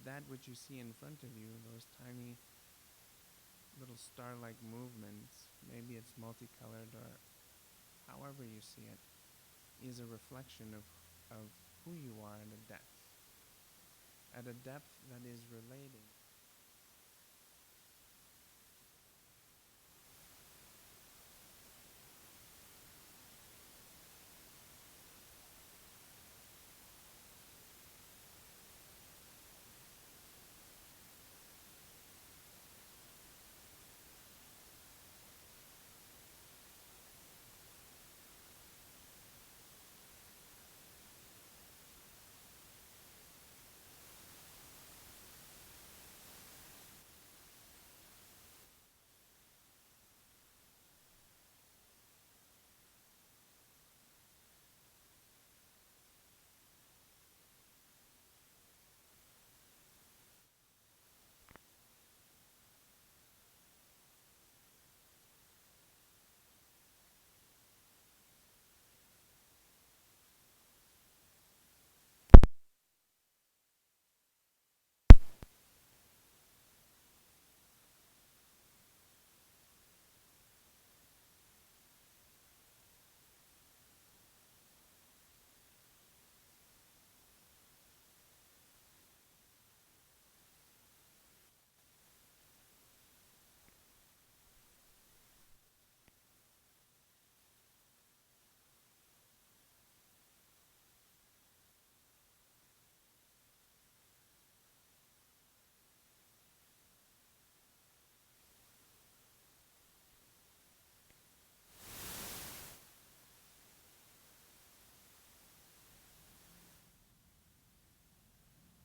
that which you see in front of you, those tiny little star-like movements, maybe it's multicolored or however you see it, is a reflection of who you are at a depth that is relating.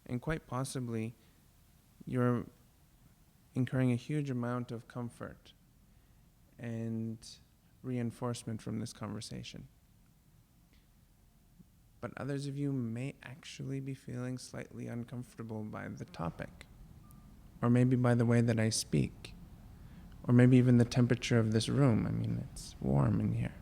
And quite possibly, you're incurring a huge amount of comfort and reinforcement from this conversation. But others of you may actually be feeling slightly uncomfortable by the topic, or maybe by the way that I speak, or maybe even the temperature of this room. I mean, it's warm in here.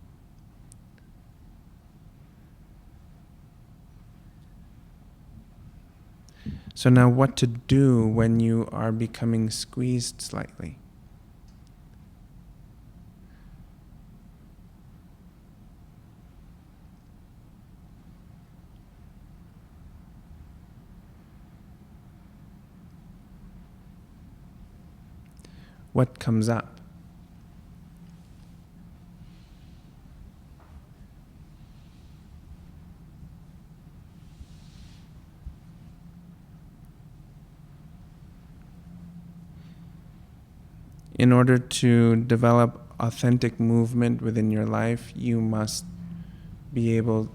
So now what to do when you are becoming squeezed slightly? What comes up? In order to develop authentic movement within your life, you must be able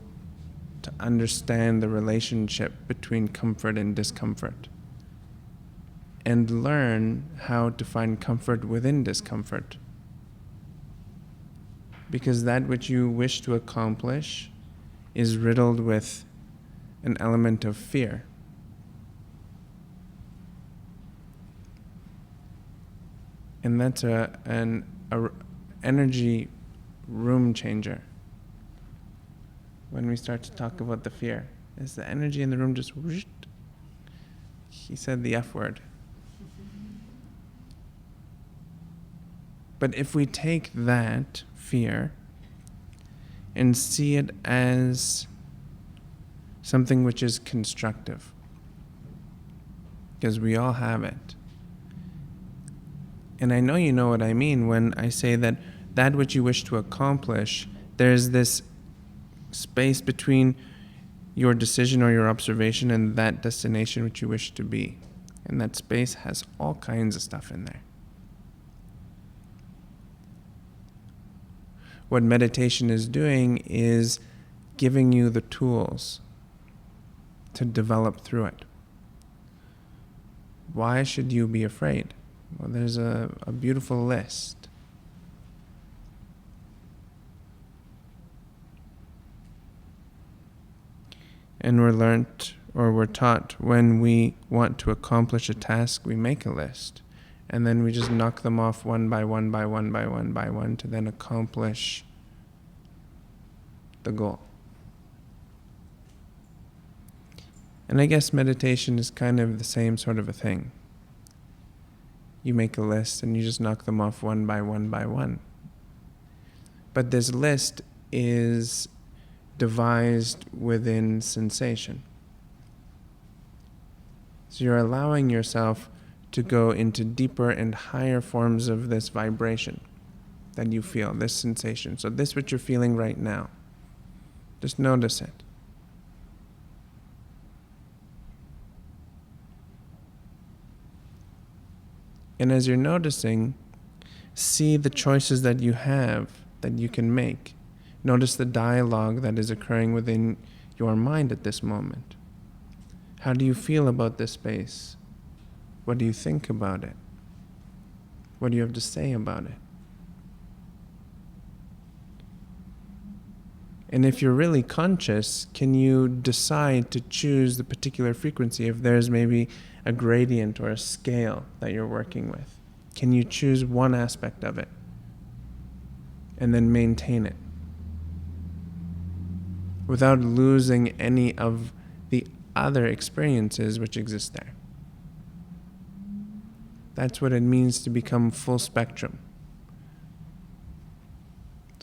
to understand the relationship between comfort and discomfort, and learn how to find comfort within discomfort. Because that which you wish to accomplish is riddled with an element of fear. And that's an energy room changer. When we start to talk about the fear, is the energy in the room just whoosh? He said the F word. But if we take that fear and see it as something which is constructive, because we all have it. And I know you know what I mean when I say that that which you wish to accomplish, there's this space between your decision or your observation and that destination which you wish to be. And that space has all kinds of stuff in there. What meditation is doing is giving you the tools to develop through it. Why should you be afraid? Well, there's a beautiful list. And we're taught when we want to accomplish a task, we make a list. And then we just knock them off one by one by one by one by one to then accomplish the goal. And I guess meditation is kind of the same sort of a thing. You make a list and you just knock them off one by one by one. But this list is devised within sensation. So you're allowing yourself to go into deeper and higher forms of this vibration that you feel, this sensation. So this what you're feeling right now. Just notice it. And as you're noticing, see the choices that you have, that you can make. Notice the dialogue that is occurring within your mind at this moment. How do you feel about this space? What do you think about it? What do you have to say about it? And if you're really conscious, can you decide to choose the particular frequency if there's maybe a gradient or a scale that you're working with? Can you choose one aspect of it and then maintain it without losing any of the other experiences which exist there? That's what it means to become full spectrum.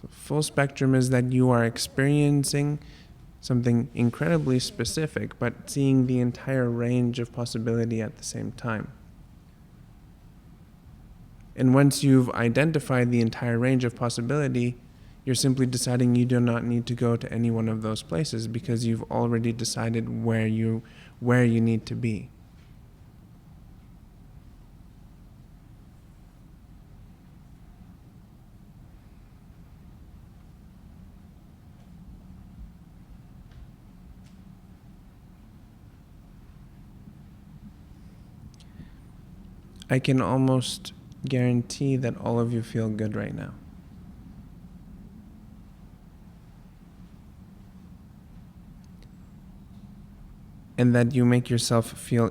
So full spectrum is that you are experiencing something incredibly specific, but seeing the entire range of possibility at the same time. And once you've identified the entire range of possibility, you're simply deciding you do not need to go to any one of those places because you've already decided where you need to be. I can almost guarantee that all of you feel good right now. And that you make yourself feel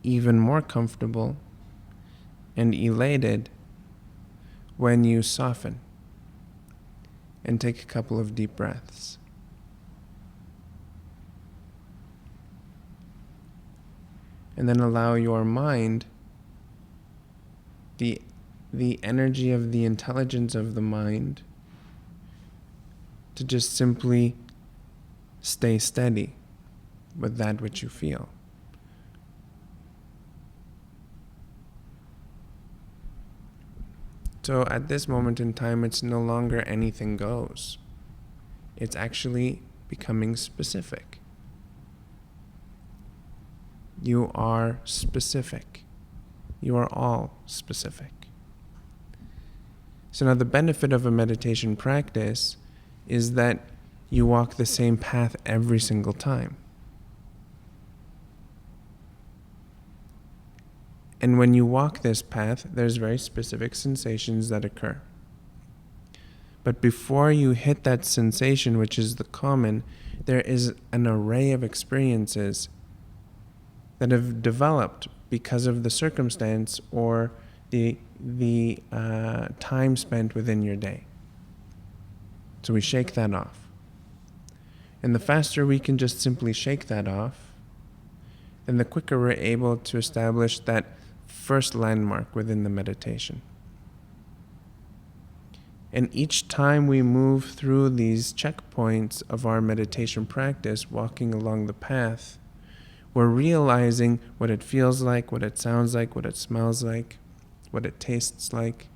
even more comfortable and elated when you soften and take a couple of deep breaths. And then allow your mind, the energy of the intelligence of the mind, to just simply stay steady with that which you feel. So at this moment in time, it's no longer anything goes. It's actually becoming specific. You are specific. You are all specific. So now the benefit of a meditation practice is that you walk the same path every single time. And when you walk this path, there's very specific sensations that occur. But before you hit that sensation, which is the common, there is an array of experiences that have developed because of the circumstance or the time spent within your day. So we shake that off. And the faster we can just simply shake that off, then the quicker we're able to establish that first landmark within the meditation. And each time we move through these checkpoints of our meditation practice, walking along the path, we're realizing what it feels like, what it sounds like, what it smells like, what it tastes like.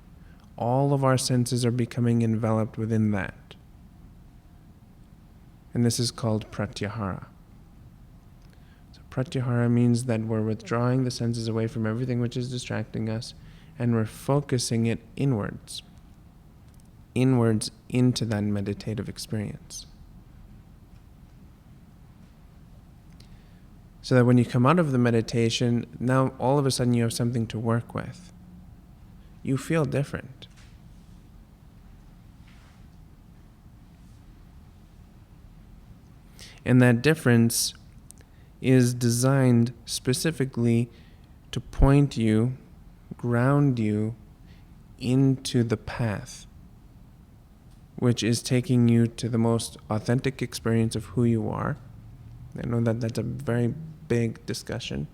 All of our senses are becoming enveloped within that. And this is called pratyahara. So pratyahara means that we're withdrawing the senses away from everything which is distracting us, and we're focusing it inwards into that meditative experience. So that when you come out of the meditation, now all of a sudden you have something to work with. You feel different. And that difference is designed specifically to point you, ground you into the path, which is taking you to the most authentic experience of who you are, I know that that's a very big discussion.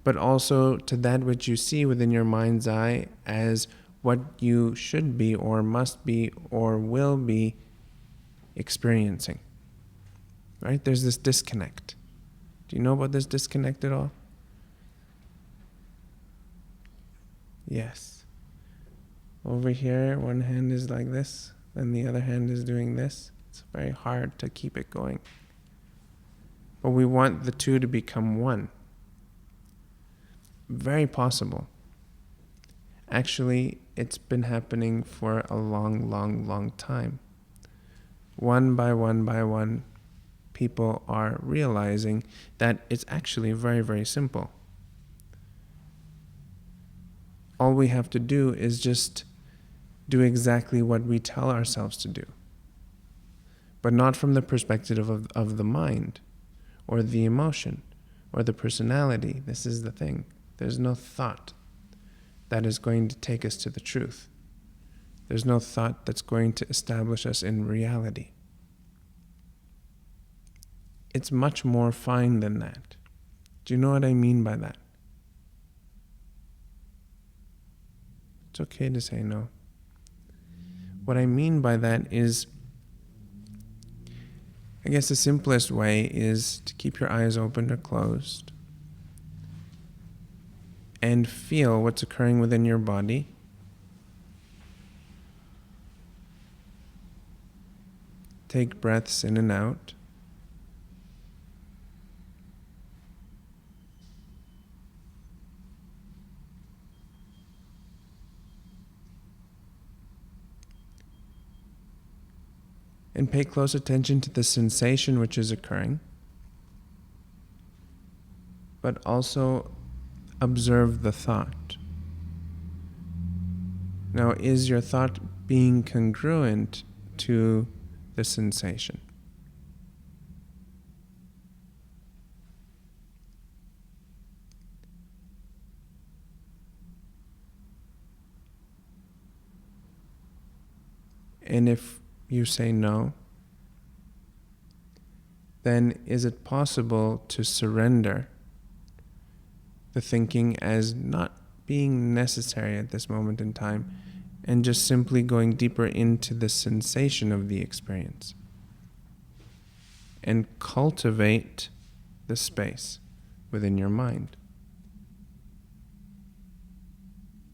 But also to that which you see within your mind's eye as what you should be or must be or will be experiencing. Right? There's this disconnect. Do you know about this disconnect at all? Yes. Over here, one hand is like this, and the other hand is doing this. It's very hard to keep it going. But we want the two to become one. Very possible. Actually, it's been happening for a long, long, long time. One by one, people are realizing that it's actually very, very simple. All we have to do is just do exactly what we tell ourselves to do. But not from the perspective of the mind, or the emotion, or the personality. This is the thing. There's no thought that is going to take us to the truth. There's no thought that's going to establish us in reality. It's much more fine than that. Do you know what I mean by that? It's okay to say no. What I mean by that is, I guess the simplest way is to keep your eyes open or closed and feel what's occurring within your body. Take breaths in and out. And pay close attention to the sensation which is occurring, but also observe the thought. Now, is your thought being congruent to the sensation? And if you say no, then is it possible to surrender the thinking as not being necessary at this moment in time and just simply going deeper into the sensation of the experience and cultivate the space within your mind?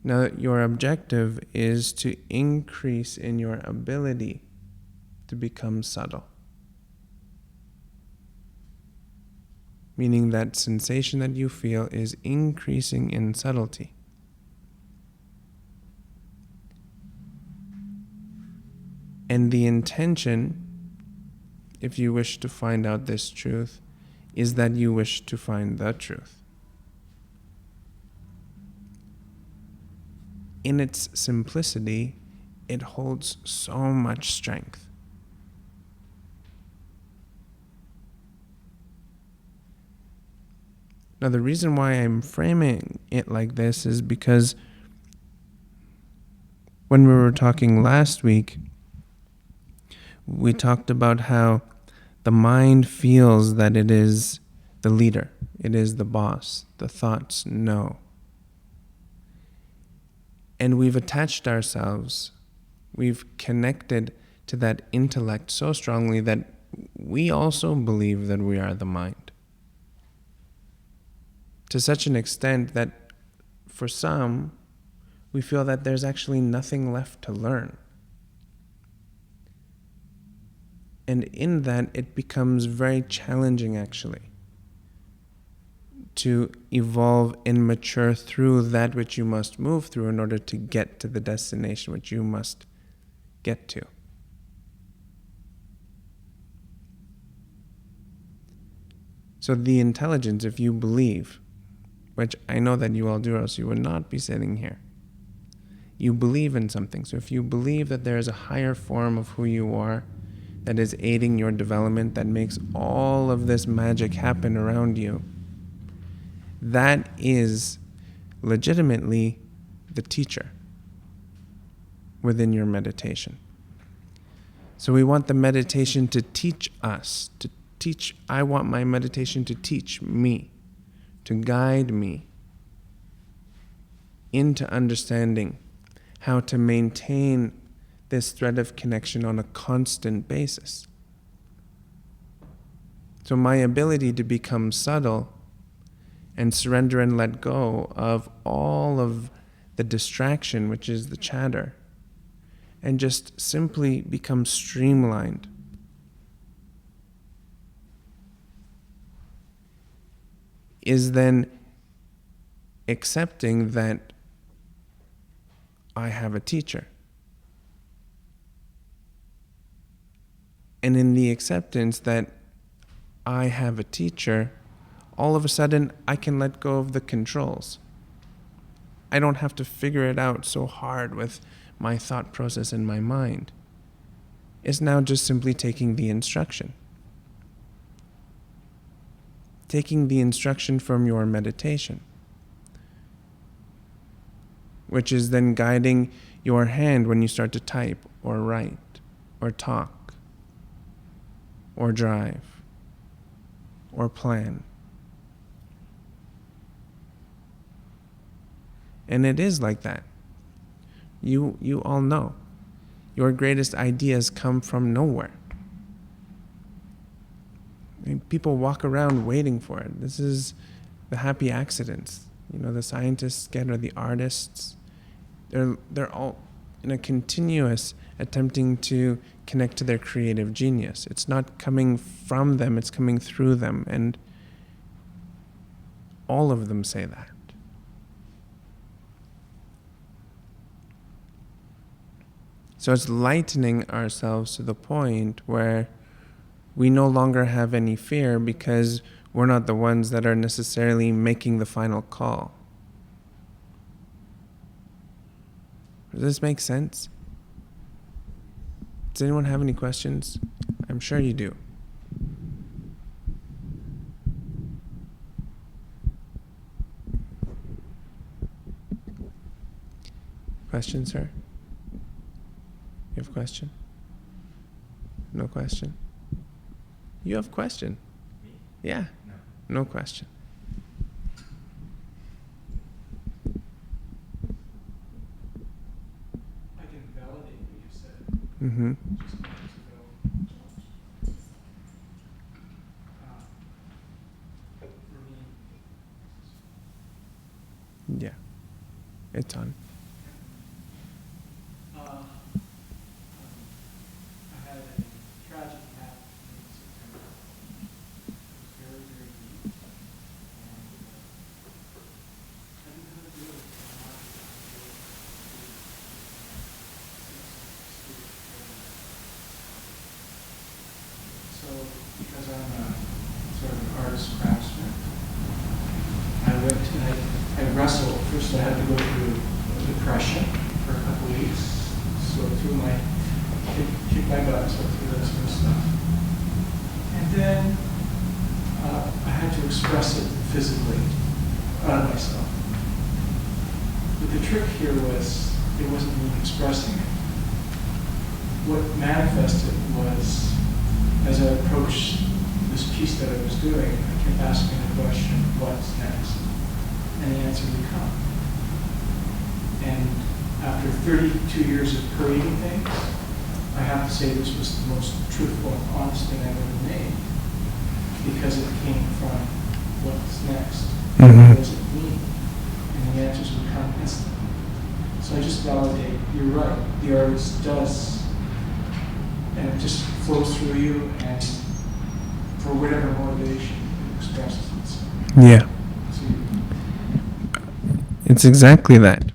Now, your objective is to increase in your ability to become subtle. Meaning that sensation that you feel is increasing in subtlety. And the intention, if you wish to find out this truth, is that you wish to find the truth. In its simplicity, it holds so much strength. Now, the reason why I'm framing it like this is because when we were talking last week, we talked about how the mind feels that it is the leader, it is the boss. The thoughts know. And we've attached ourselves, we've connected to that intellect so strongly that we also believe that we are the mind. To such an extent that for some, we feel that there's actually nothing left to learn. And in that, it becomes very challenging, actually, to evolve and mature through that which you must move through in order to get to the destination which you must get to. So the intelligence, if you believe, which I know that you all do, or else you would not be sitting here. You believe in something. So if you believe that there is a higher form of who you are that is aiding your development, that makes all of this magic happen around you, that is legitimately the teacher within your meditation. So we want the meditation to teach us, to I want my meditation to teach me, to guide me into understanding how to maintain this thread of connection on a constant basis. So my ability to become subtle and surrender and let go of all of the distraction, which is the chatter, and just simply become streamlined. Is then accepting that I have a teacher. And in the acceptance that I have a teacher, all of a sudden I can let go of the controls. I don't have to figure it out so hard with my thought process in my mind. It's now just simply taking the instruction. Taking the instruction from your meditation, which is then guiding your hand when you start to type or write or talk or drive or plan. And it is like that. You all know. Your greatest ideas come from nowhere. I mean, people walk around waiting for it. This is the happy accidents. The scientists get, or the artists. They're all in a continuous attempting to connect to their creative genius. It's not coming from them, it's coming through them. And all of them say that. So it's lightening ourselves to the point where we no longer have any fear because we're not the ones that are necessarily making the final call. Does this make sense? Does anyone have any questions? I'm sure you do. Question, sir? You have a question? No question? You have a question? Me? Yeah. No. No question. I can validate what you said. Mm-hmm. Just moments ago. Rameen. Yeah. It's on. I had a tragic happen in September. It was very, very deep. And I didn't know how to deal with it. So, because I'm a sort of an artist craftsman, I wrestled. First I had to go through depression for a couple of weeks, sort through kick my butt, sort through that sort of stuff. And then I had to express it physically out of myself. But the trick here was, it wasn't me expressing it. What manifested was, as I approached this piece that I was doing, I kept asking the question, what's next? And the answer would come. And after 32 years of creating things, I have to say this was the most truthful and honest thing I've ever made, because it came from what's next. Mm-hmm. What does it mean? And the answers would come instantly. So I just validate, you're right, the artist does, and it just flows through you, and for whatever motivation it expresses itself. Yeah. So It's exactly that.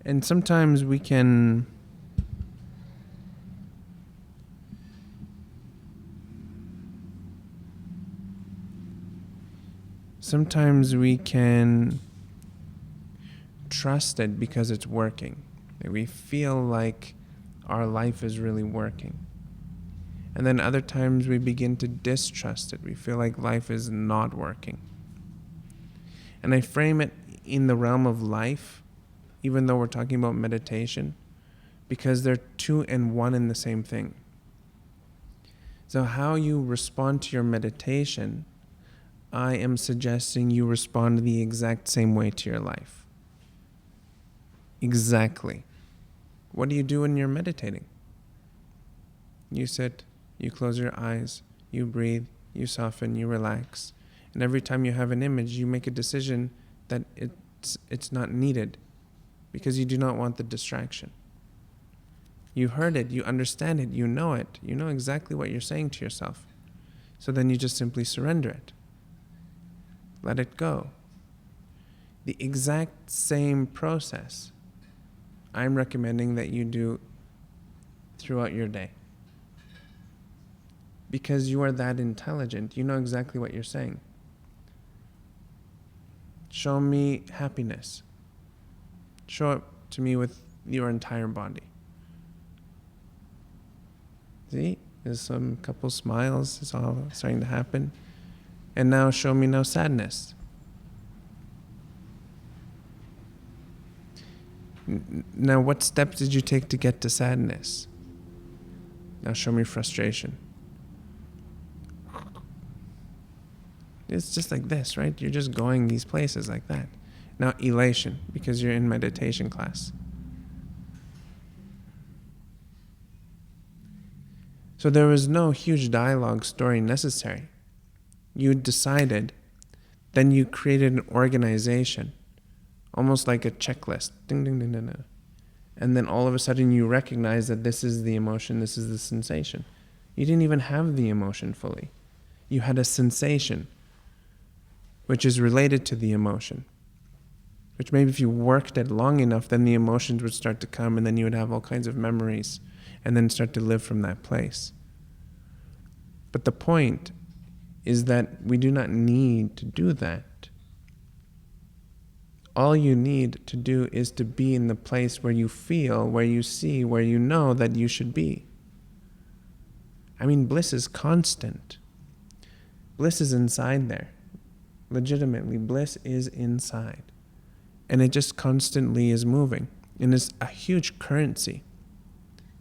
And sometimes we can trust it because it's working. Like we feel like our life is really working. And then other times we begin to distrust it. We feel like life is not working. And I frame it in the realm of life, even though we're talking about meditation, because they're two and one in the same thing. So how you respond to your meditation, I am suggesting you respond the exact same way to your life. Exactly. What do you do when you're meditating? You sit, you close your eyes, you breathe, you soften, you relax. And every time you have an image, you make a decision that it's not needed because you do not want the distraction. You heard it, you understand it, you know exactly what you're saying to yourself. So then you just simply surrender it. Let it go. The exact same process I'm recommending that you do throughout your day. Because you are that intelligent, you know exactly what you're saying. Show me happiness. Show it to me with your entire body. See, there's some couple smiles, it's all starting to happen. And now show me no sadness. Now what steps did you take to get to sadness? Now show me frustration. It's just like this, right? You're just going these places like that. Now elation, because you're in meditation class. So there was no huge dialogue story necessary. You decided, then you created an organization, almost like a checklist. Ding, ding, ding, ding, ding. And then all of a sudden you recognize that this is the emotion, this is the sensation. You didn't even have the emotion fully. You had a sensation, which is related to the emotion. Which maybe if you worked it long enough, then the emotions would start to come and then you would have all kinds of memories and then start to live from that place. But the point is that we do not need to do that. All you need to do is to be in the place where you feel, where you see, where you know that you should be. I mean, bliss is constant. Bliss is inside there. Legitimately, bliss is inside. And it just constantly is moving. And it's a huge currency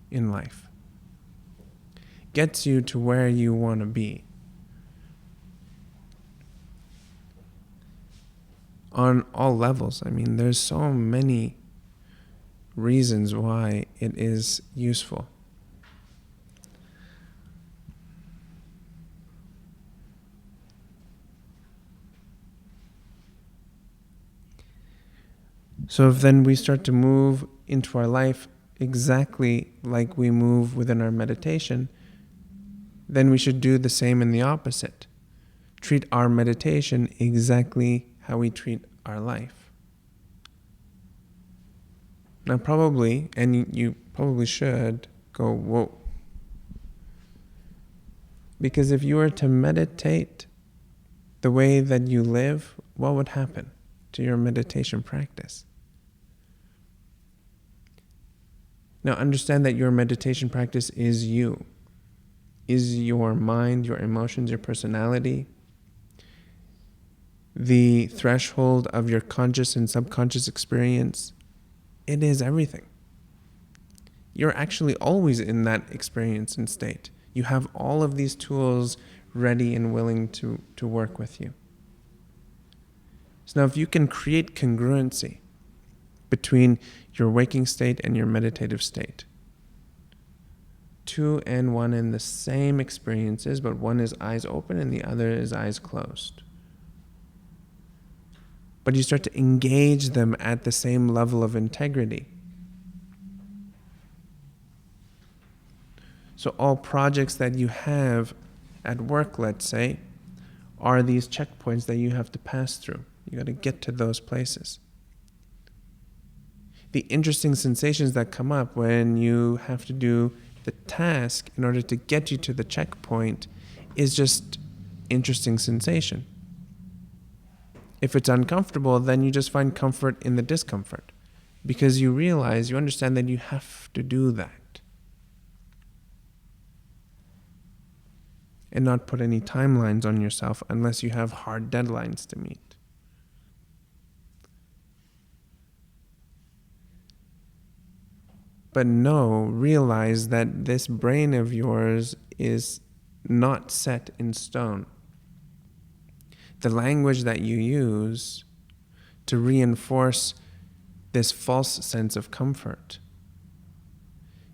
in life. Gets you to where you want to be. On all levels. I mean, there's so many reasons why it is useful. So if then we start to move into our life exactly like we move within our meditation, then we should do the same in the opposite. Treat our meditation exactly how we treat our life. Now probably, and you probably should go, whoa. Because if you were to meditate the way that you live, what would happen to your meditation practice? Now understand that your meditation practice is you. Is your mind, your emotions, your personality. The threshold of your conscious and subconscious experience. It is everything. You're actually always in that experience and state. You have all of these tools ready and willing to work with you. So now if you can create congruency between your waking state and your meditative state, two and one in the same experiences, but one is eyes open and the other is eyes closed. But you start to engage them at the same level of integrity. So all projects that you have at work, let's say, are these checkpoints that you have to pass through. You got to get to those places. The interesting sensations that come up when you have to do the task in order to get you to the checkpoint is just interesting sensation. If it's uncomfortable, then you just find comfort in the discomfort because you realize, you understand that you have to do that and not put any timelines on yourself unless you have hard deadlines to meet. But realize that this brain of yours is not set in stone. The language that you use to reinforce this false sense of comfort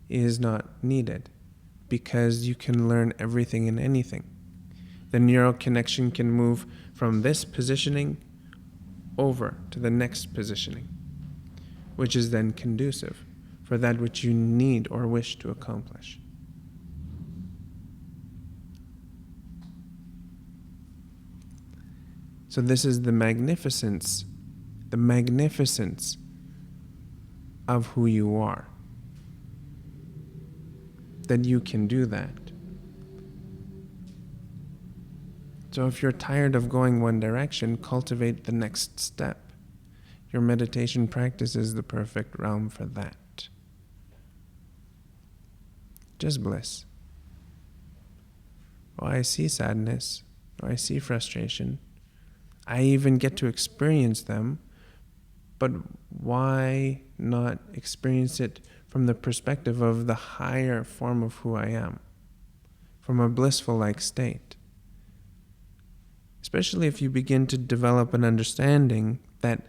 is not needed, because you can learn everything and anything. The neural connection can move from this positioning over to the next positioning, which is then conducive for that which you need or wish to accomplish. So this is the magnificence of who you are, that you can do that. So if you're tired of going one direction, cultivate the next step. Your meditation practice is the perfect realm for that. Just bliss. Oh, I see sadness. Oh, I see frustration. I even get to experience them, but why not experience it from the perspective of the higher form of who I am, from a blissful-like state? Especially if you begin to develop an understanding that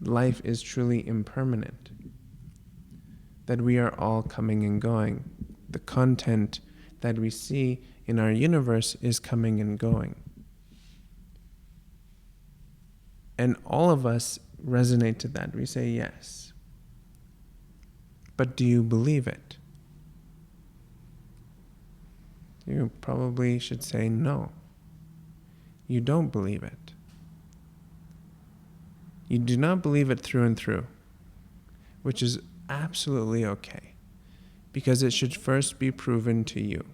life is truly impermanent, that we are all coming and going. The content that we see in our universe is coming and going. And all of us resonate to that. We say yes. But do you believe it? You probably should say no. You don't believe it. You do not believe it through and through, which is absolutely okay, because it should first be proven to you.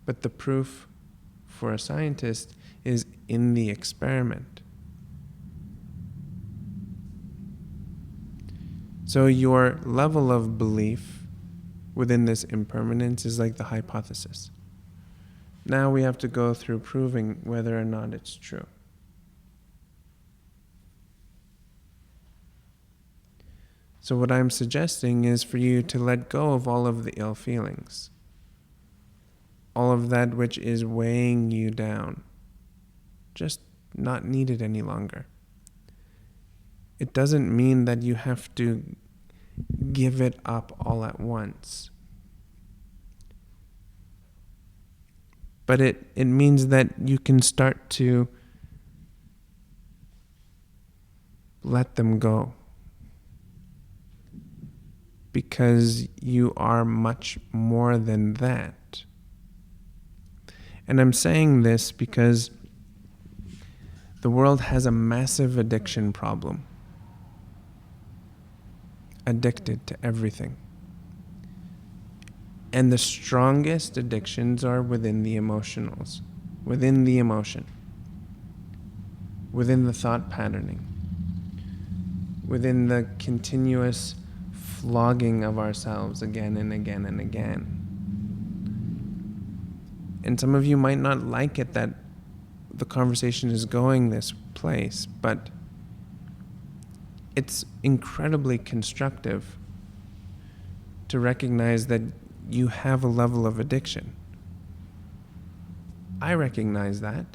But the proof for a scientist is in the experiment. So your level of belief within this impermanence is like the hypothesis. Now we have to go through proving whether or not it's true. So what I'm suggesting is for you to let go of all of the ill feelings, all of that which is weighing you down, just not needed any longer. It doesn't mean that you have to give it up all at once. But it means that you can start to let them go, because you are much more than that. And I'm saying this because the world has a massive addiction problem. Addicted to everything. And the strongest addictions are within the emotionals, within the emotion, within the thought patterning, within the continuous flogging of ourselves again and again and again. And some of you might not like it that the conversation is going this place, but it's incredibly constructive to recognize that you have a level of addiction. I recognize that.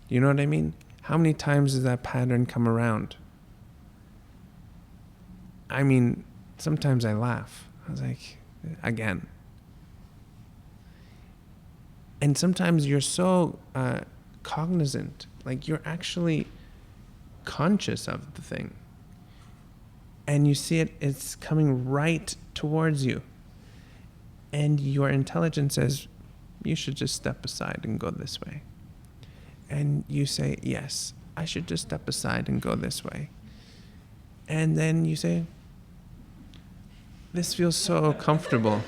You know what I mean? How many times does that pattern come around? I mean, sometimes I laugh. I was like, again. And sometimes you're so cognizant, like you're actually conscious of the thing. And you see it's coming right towards you. And your intelligence says, you should just step aside and go this way. And you say, yes, I should just step aside and go this way. And then you say, this feels so comfortable.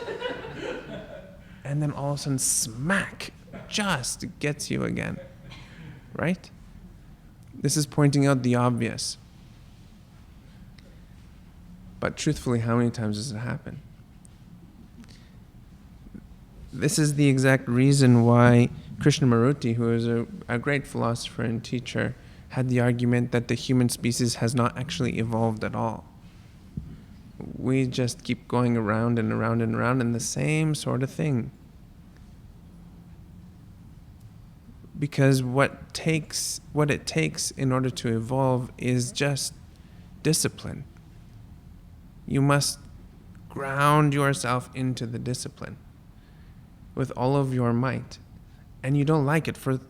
And then all of a sudden, smack, just gets you again, right? This is pointing out the obvious. But truthfully, how many times does it happen? This is the exact reason why Krishnamurti, who is a great philosopher and teacher, had the argument that the human species has not actually evolved at all. We just keep going around and around and around in the same sort of thing. Because what it takes in order to evolve is just discipline. You must ground yourself into the discipline with all of your might. And you don't like it for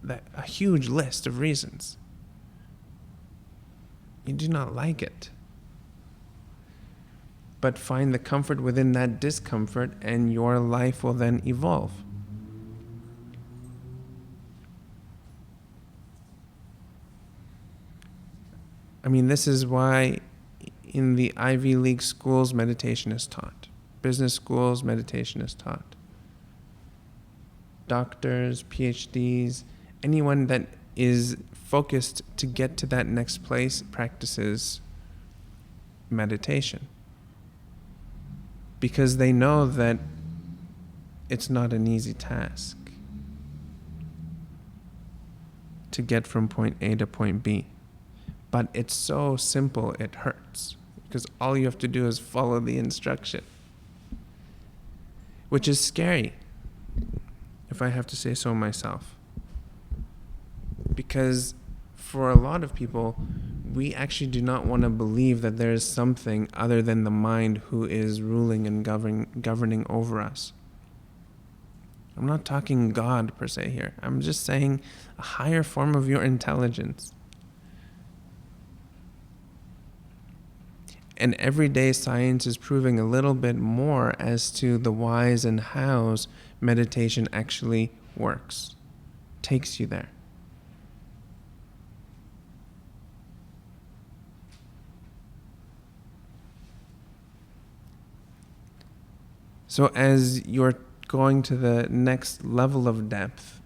a huge list of reasons. You do not like it. But find the comfort within that discomfort, and your life will then evolve. I mean, this is why in the Ivy League schools, meditation is taught. Business schools, meditation is taught. Doctors, PhDs, anyone that is focused to get to that next place practices meditation. Because they know that it's not an easy task to get from point A to point B. But it's so simple, it hurts. Because all you have to do is follow the instruction. Which is scary, if I have to say so myself. Because for a lot of people, we actually do not want to believe that there is something other than the mind who is ruling and governing over us. I'm not talking God per se here. I'm just saying a higher form of your intelligence. And everyday science is proving a little bit more as to the whys and hows meditation actually works, takes you there. So as you're going to the next level of depth,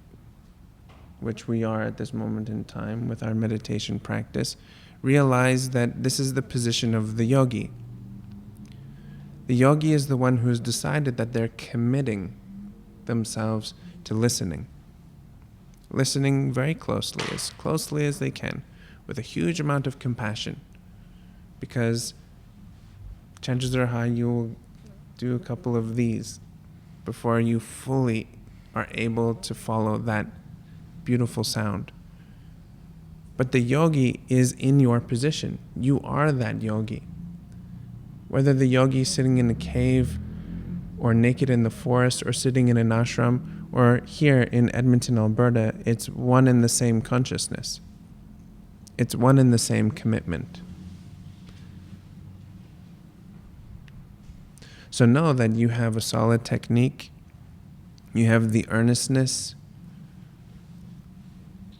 which we are at this moment in time with our meditation practice, realize that this is the position of the yogi. The yogi is the one who has decided that they're committing themselves to listening. Listening very closely as they can, with a huge amount of compassion. Because chances are high you will do a couple of these before you fully are able to follow that beautiful sound. But the yogi is in your position. You are that yogi. Whether the yogi is sitting in a cave or naked in the forest or sitting in an ashram or here in Edmonton, Alberta, it's one and the same consciousness. It's one and the same commitment. So know that you have a solid technique, you have the earnestness,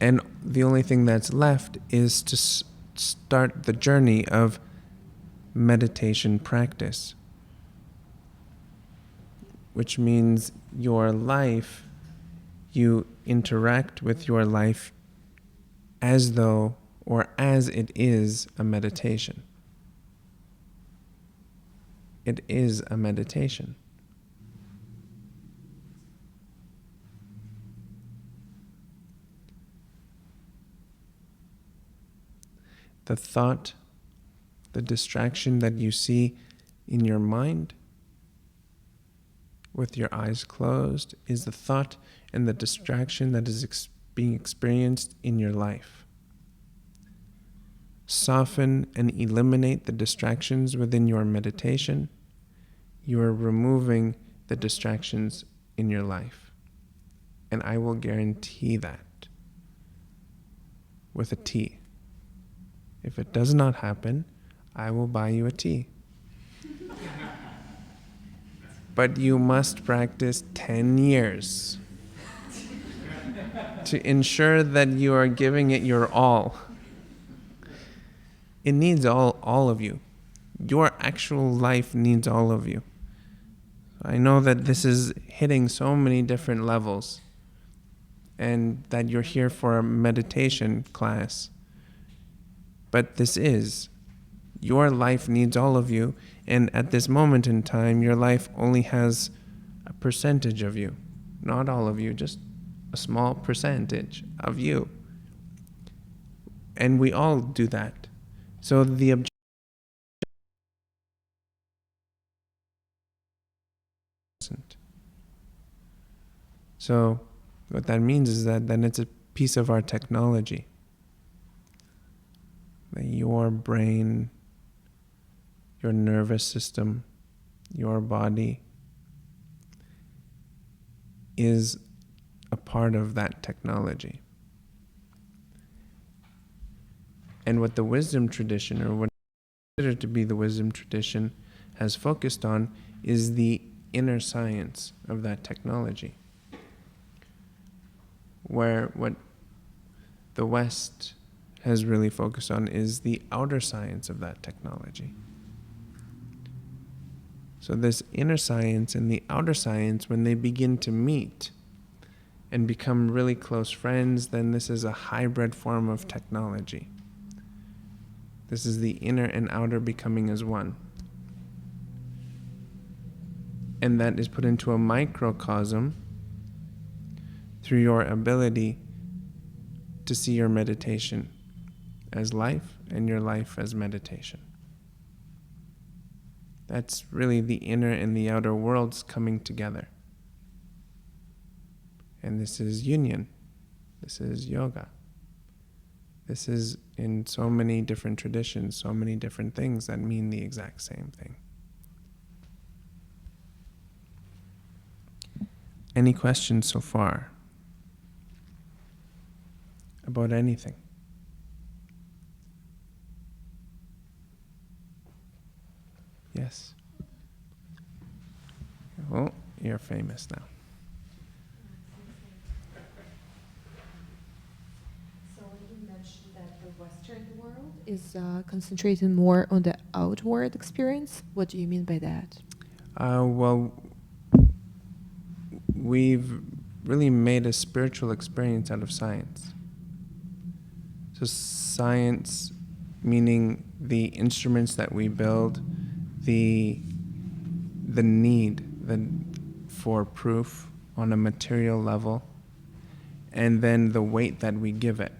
and the only thing that's left is to start the journey of meditation practice, which means your life, you interact with your life as though or as it is a meditation. It is a meditation. The thought, the distraction that you see in your mind with your eyes closed is the thought and the distraction that is being experienced in your life. Soften and eliminate the distractions within your meditation. You are removing the distractions in your life. And I will guarantee that with a T. If it does not happen, I will buy you a tea. But you must practice 10 years to ensure that you are giving it your all. It needs all of you. Your actual life needs all of you. I know that this is hitting so many different levels and that you're here for a meditation class. But this is. Your life needs all of you, and at this moment in time, your life only has a percentage of you. Not all of you, just a small percentage of you. And we all do that. So the objective. So what that means is that then it's a piece of our technology. That your brain, your nervous system, your body is a part of that technology. And what the wisdom tradition, or what is considered to be the wisdom tradition, has focused on is the inner science of that technology. Where what the West has really focused on is the outer science of that technology. So this inner science and the outer science, when they begin to meet and become really close friends, then this is a hybrid form of technology. This is the inner and outer becoming as one. And that is put into a microcosm through your ability to see your meditation as life and your life as meditation. That's really the inner and the outer worlds coming together. And this is union. This is yoga. This is in so many different traditions, so many different things that mean the exact same thing. Any questions so far about anything? Yes. Well, you're famous now. So you mentioned that the Western world is concentrated more on the outward experience. What do you mean by that? Well, we've really made a spiritual experience out of science. So science, meaning the instruments that we build, the need for proof on a material level, and then the weight that we give it.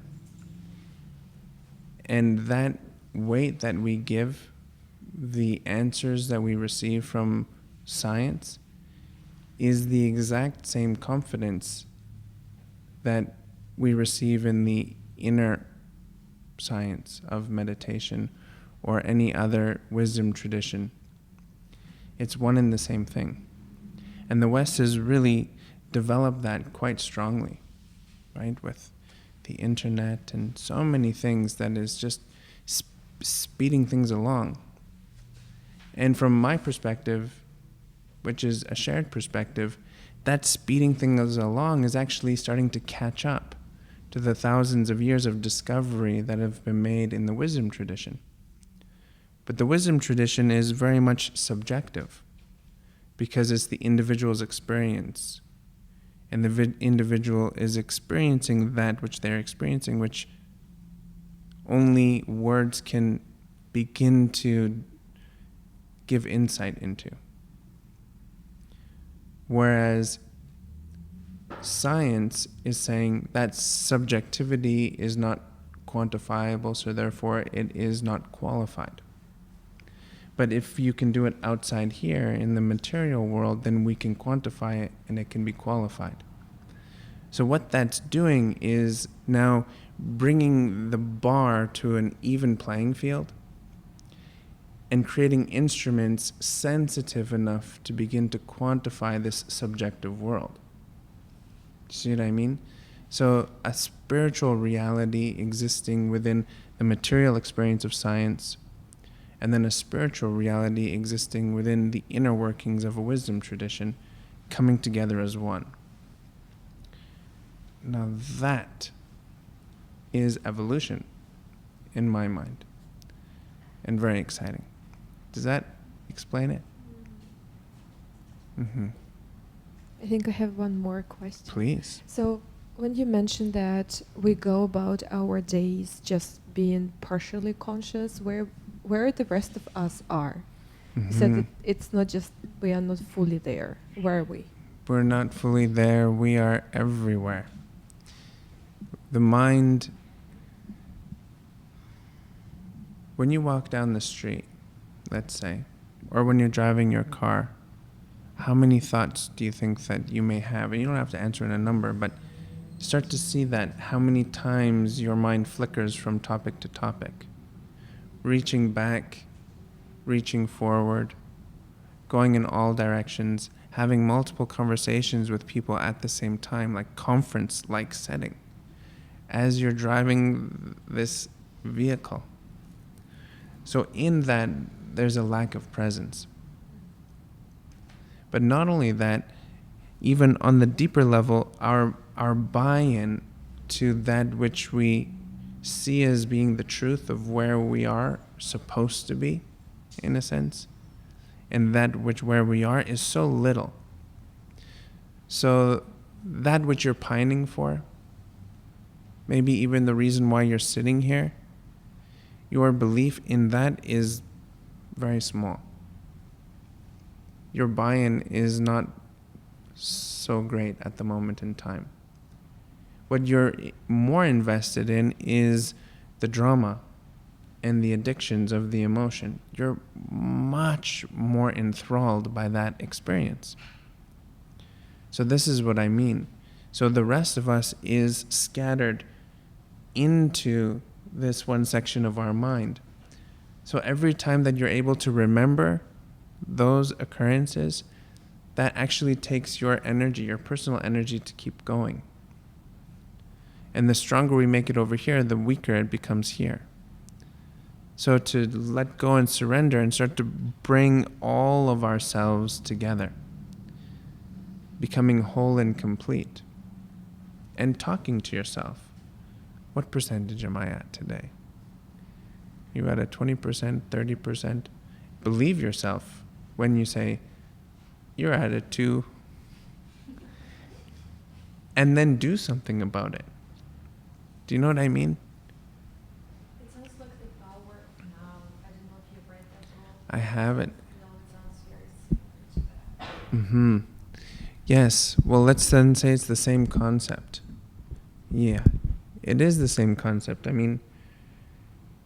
And that weight that we give the answers that we receive from science is the exact same confidence that we receive in the inner science of meditation or any other wisdom tradition. It's one and the same thing. And the West has really developed that quite strongly, right? With the internet and so many things that is just speeding things along. And from my perspective, which is a shared perspective, that speeding things along is actually starting to catch up to the thousands of years of discovery that have been made in the wisdom tradition. But the wisdom tradition is very much subjective because it's the individual's experience. And the individual is experiencing that which they're experiencing, which only words can begin to give insight into. Whereas science is saying that subjectivity is not quantifiable, so therefore it is not qualified. But if you can do it outside here in the material world, then we can quantify it and it can be qualified. So what that's doing is now bringing the bar to an even playing field and creating instruments sensitive enough to begin to quantify this subjective world. See what I mean? So a spiritual reality existing within the material experience of science, and then a spiritual reality existing within the inner workings of a wisdom tradition, coming together as one. Now that is evolution in my mind, and very exciting. Does that explain it? Mm-hmm. I think I have one more question. Please. So when you mentioned that we go about our days just being partially conscious, where the rest of us are. Mm-hmm. You said that it's not just, we are not fully there. Where are we? We're not fully there. We are everywhere. The mind When you walk down the street, let's say, or when you're driving your car, how many thoughts do you think that you may have? And you don't have to answer in a number, but start to see that how many times your mind flickers from topic to topic, reaching back, reaching forward, going in all directions, having multiple conversations with people at the same time, like conference-like setting, as you're driving this vehicle. So in that, there's a lack of presence. But not only that, even on the deeper level, our buy-in to that which we see as being the truth of where we are supposed to be, in a sense, and that which where we are is so little. So that which you're pining for, maybe even the reason why you're sitting here, your belief in that is very small. Your buy-in is not so great at the moment in time. What you're more invested in is the drama and the addictions of the emotion. You're much more enthralled by that experience. So this is what I mean. So the rest of us is scattered into this one section of our mind. So every time that you're able to remember those occurrences, that actually takes your energy, your personal energy, to keep going. And the stronger we make it over here, the weaker it becomes here. So to let go and surrender and start to bring all of ourselves together, becoming whole and complete, and talking to yourself. What percentage am I at today? You at a 20%, 30%? Believe yourself when you say, you're at a 2. And then do something about it. Do you know what I mean? It sounds like the power now. I don't know if you've read that book. I haven't. No, it sounds very similar to that. Mm-hmm. Yes. Well, let's then say it's the same concept. Yeah. It is the same concept. I mean,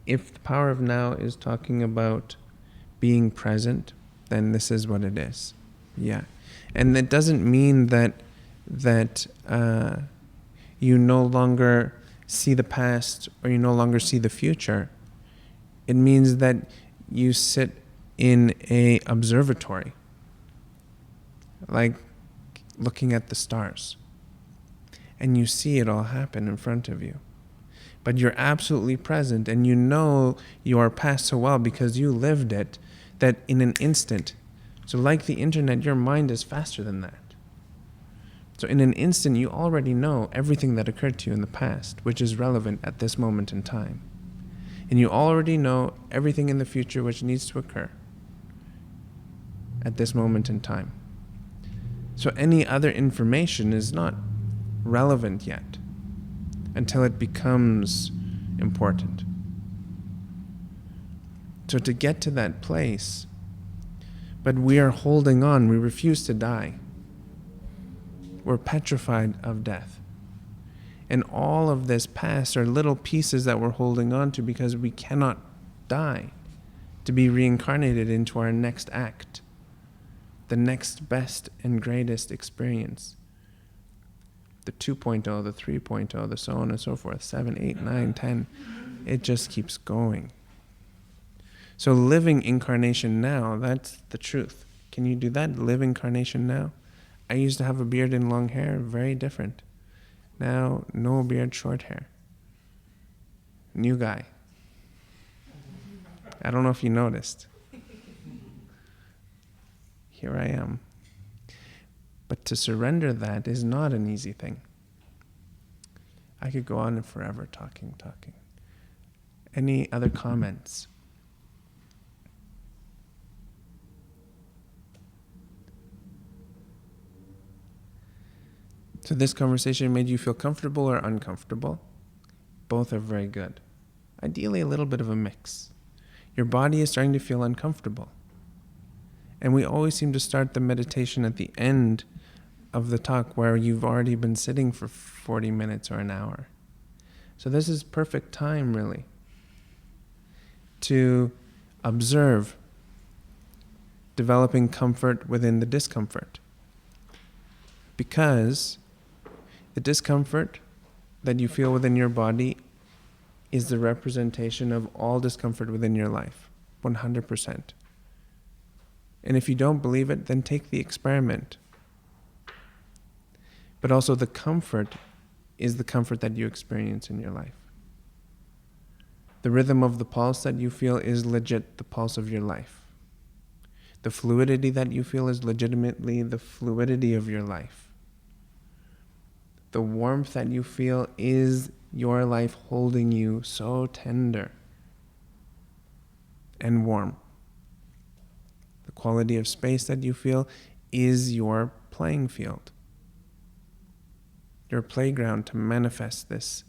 if the power of now is talking about being present, then this is what it is. Yeah. And it doesn't mean that you no longer see the past or you no longer see the future. It means that you sit in a observatory, like looking at the stars, and you see it all happen in front of you. But you're absolutely present, and you know your past so well because you lived it, that in an instant. So like the internet, your mind is faster than that. So in an instant, you already know everything that occurred to you in the past, which is relevant at this moment in time. And you already know everything in the future which needs to occur at this moment in time. So any other information is not relevant yet until it becomes important. So to get to that place, but we are holding on, we refuse to die. We're petrified of death. And all of this past are little pieces that we're holding on to because we cannot die to be reincarnated into our next act, the next best and greatest experience. The 2.0, the 3.0, the so on and so forth, 7, 8, 9, 10. It just keeps going. So living incarnation now, that's the truth. Can you do that? Live incarnation now? I used to have a beard and long hair, very different. Now, no beard, short hair. New guy. I don't know if you noticed. Here I am. But to surrender that is not an easy thing. I could go on forever talking. Any other comments? So this conversation made you feel comfortable or uncomfortable? Both are very good. Ideally, a little bit of a mix. Your body is starting to feel uncomfortable. And we always seem to start the meditation at the end of the talk where you've already been sitting for 40 minutes or an hour. So this is perfect time, really. to observe developing comfort within the discomfort. Because the discomfort that you feel within your body is the representation of all discomfort within your life, 100%. And if you don't believe it, then take the experiment. But also the comfort is the comfort that you experience in your life. The rhythm of the pulse that you feel is legit the pulse of your life. The fluidity that you feel is legitimately the fluidity of your life. The warmth that you feel is your life holding you so tender and warm. The quality of space that you feel is your playing field, your playground to manifest this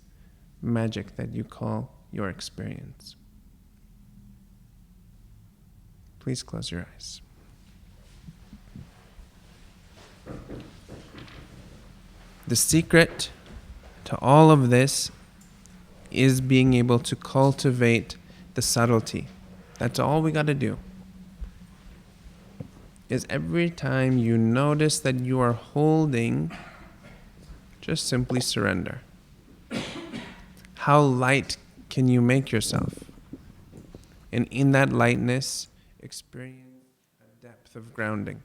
magic that you call your experience. Please close your eyes. The secret to all of this is being able to cultivate the subtlety. That's all we got to do. Is every time you notice that you are holding, just simply surrender. How light can you make yourself? And in that lightness, experience a depth of grounding.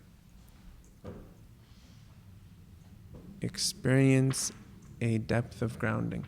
Experience a depth of grounding.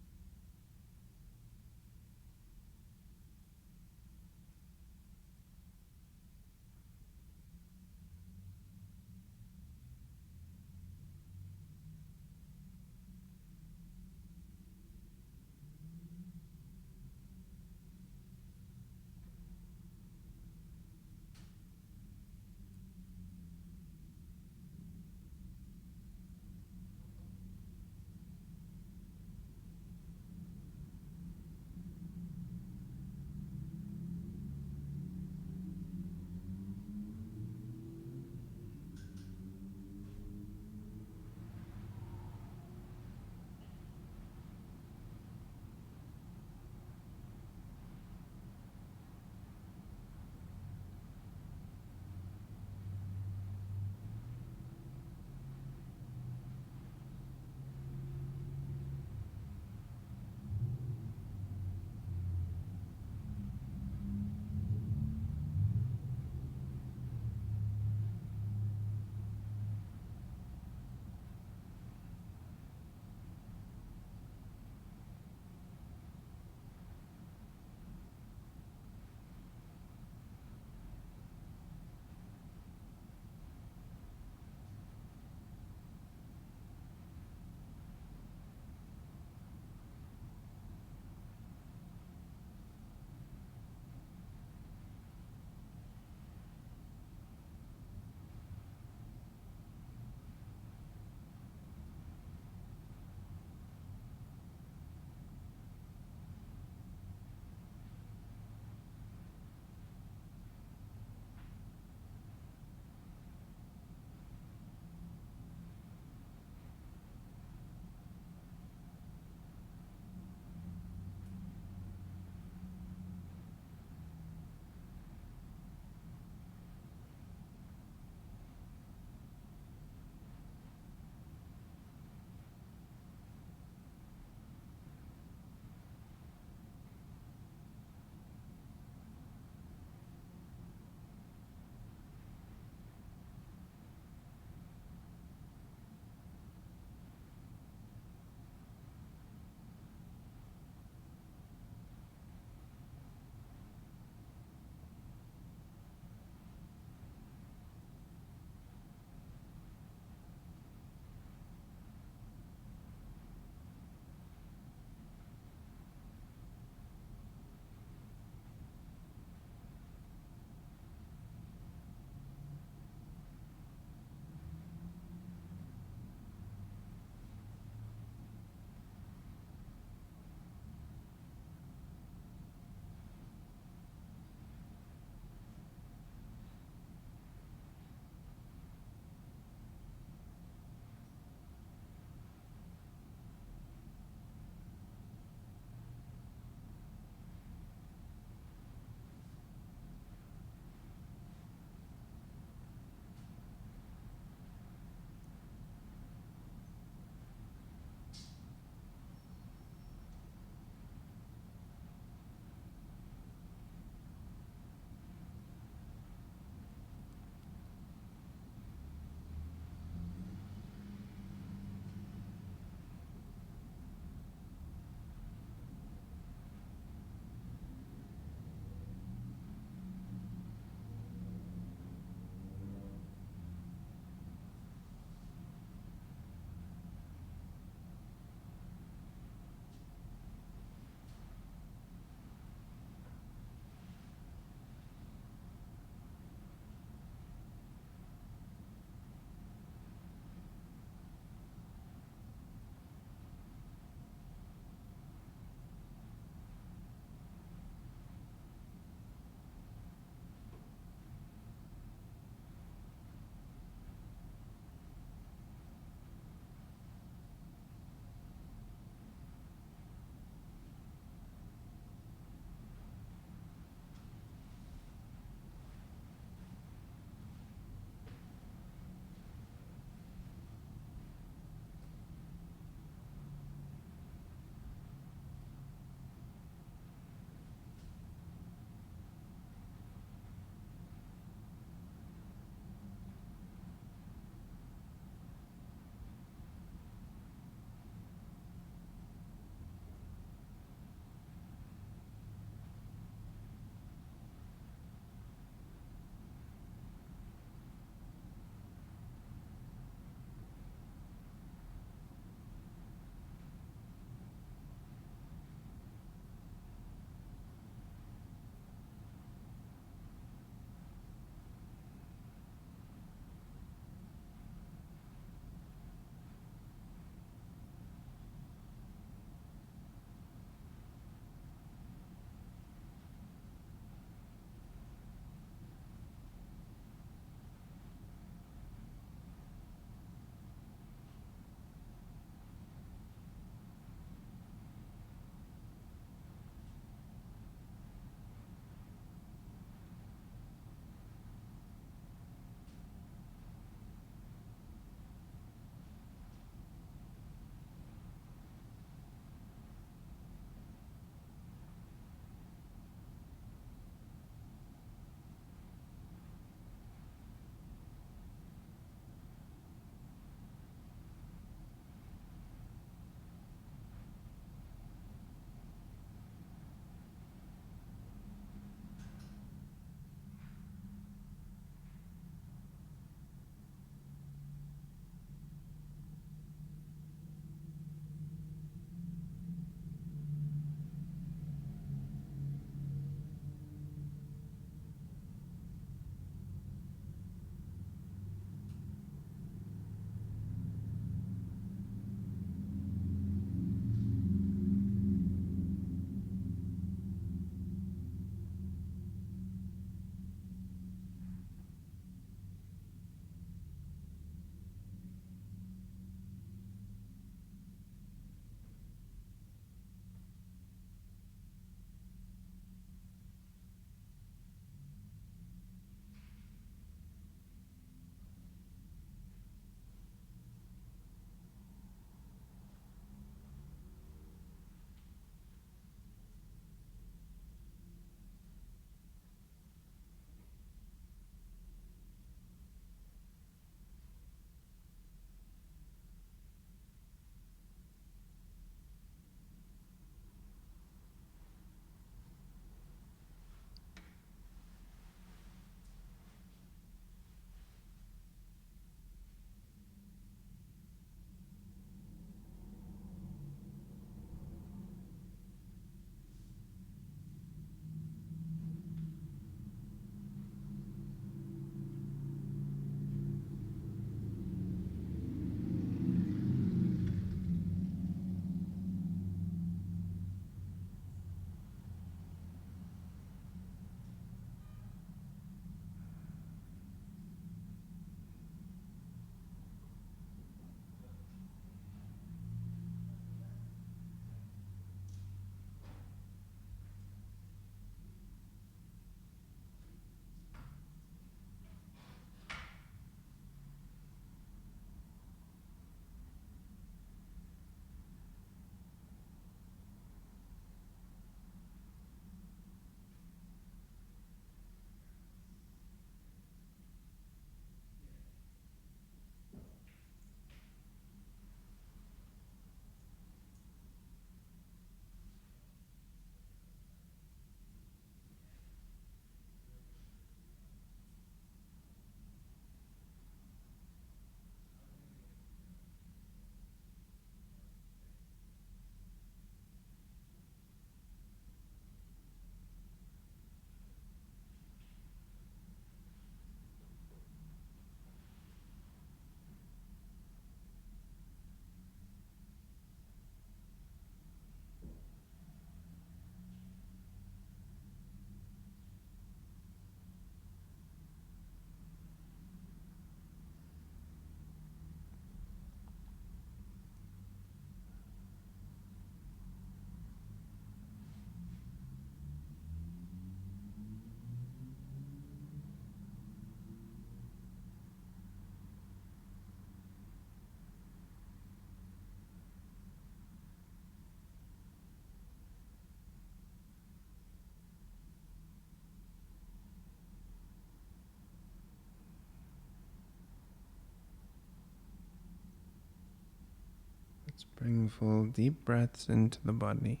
Let's bring full deep breaths into the body.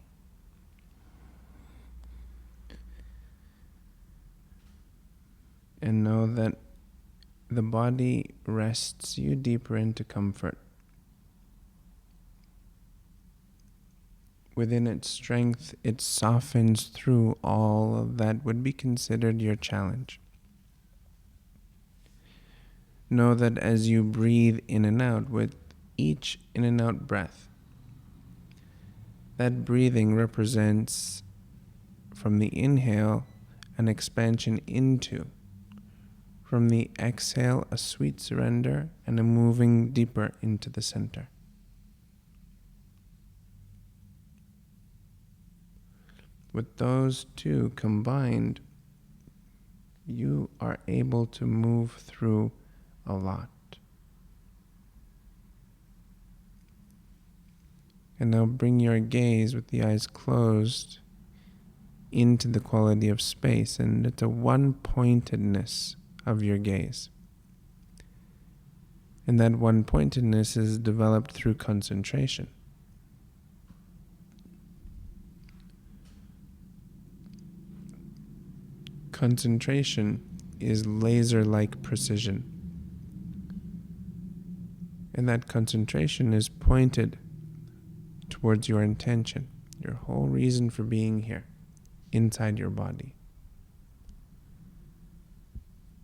And know that the body rests you deeper into comfort. Within its strength, it softens through all that would be considered your challenge. Know that as you breathe in and out, with each in and out breath, that breathing represents, from the inhale, an expansion into. From the exhale, a sweet surrender and a moving deeper into the center. With those two combined, you are able to move through a lot. And now bring your gaze with the eyes closed into the quality of space, and it's a one-pointedness of your gaze. And that one-pointedness is developed through concentration. Concentration is laser-like precision. And that concentration is pointed towards your intention, your whole reason for being here, inside your body.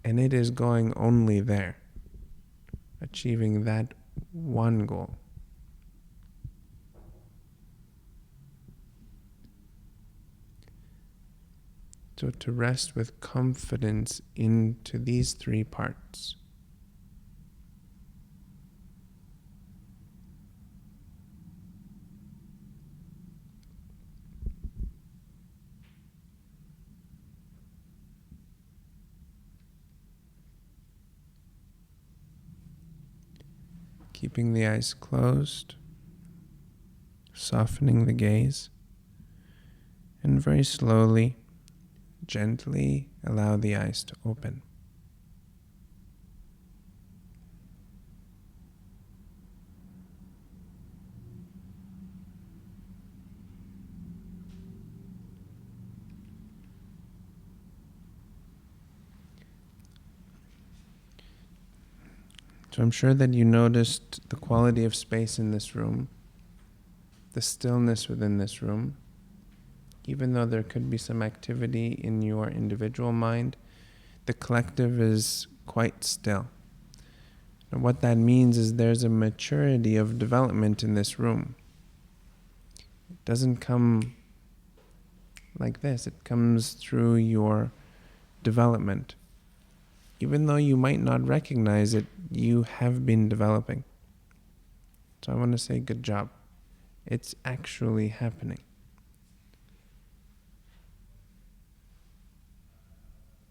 And it is going only there, achieving that one goal. So to rest with confidence into these three parts. Keeping the eyes closed, softening the gaze, and very slowly, gently allow the eyes to open. So I'm sure that you noticed the quality of space in this room, the stillness within this room. Even though there could be some activity in your individual mind, the collective is quite still. And what that means is there's a maturity of development in this room. It doesn't come like this. It comes through your development. Even though you might not recognize it, you have been developing. So I want to say good job. It's actually happening.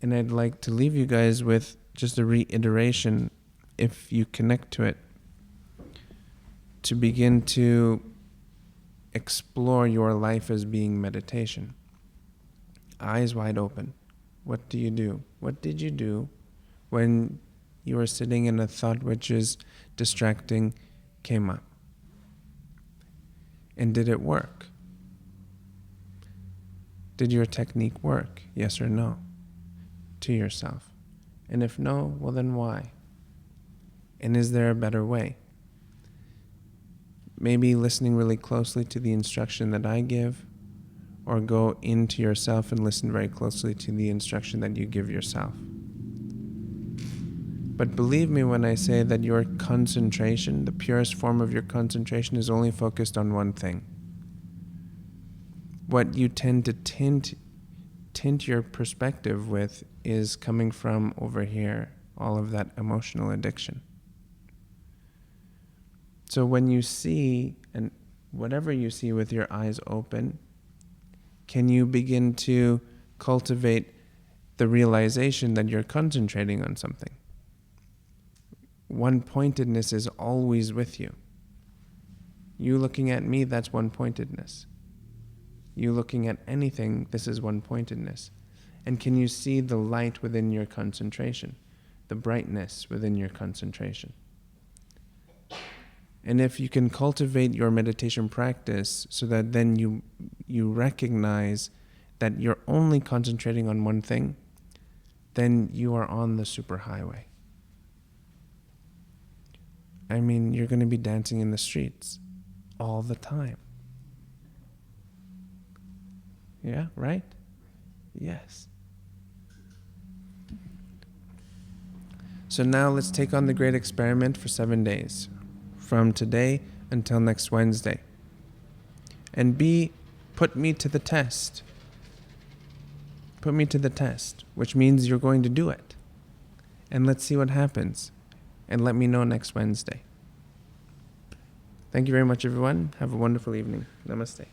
And I'd like to leave you guys with just a reiteration, if you connect to it, to begin to explore your life as being meditation. Eyes wide open. What do you do? What did you do when you were sitting and a thought which is distracting came up? And did it work? Did your technique work? Yes or no? To yourself. And if no, well then why? And is there a better way? Maybe listening really closely to the instruction that I give, or go into yourself and listen very closely to the instruction that you give yourself. But believe me when I say that your concentration, the purest form of your concentration, is only focused on one thing. What you tend to tint your perspective with is coming from over here, all of that emotional addiction. So when you see, and whatever you see with your eyes open, can you begin to cultivate the realization that you're concentrating on something? One-pointedness is always with you. You looking at me, that's one-pointedness. You looking at anything, this is one-pointedness. And can you see the light within your concentration, the brightness within your concentration? And if you can cultivate your meditation practice so that then you recognize that you're only concentrating on one thing, then you are on the superhighway. I mean, you're going to be dancing in the streets all the time. Yeah, right? Yes. So now let's take on the great experiment for 7 days, from today until next Wednesday. And B, put me to the test. Put me to the test, which means you're going to do it. And let's see what happens. And let me know next Wednesday. Thank you very much, everyone. Have a wonderful evening. Namaste.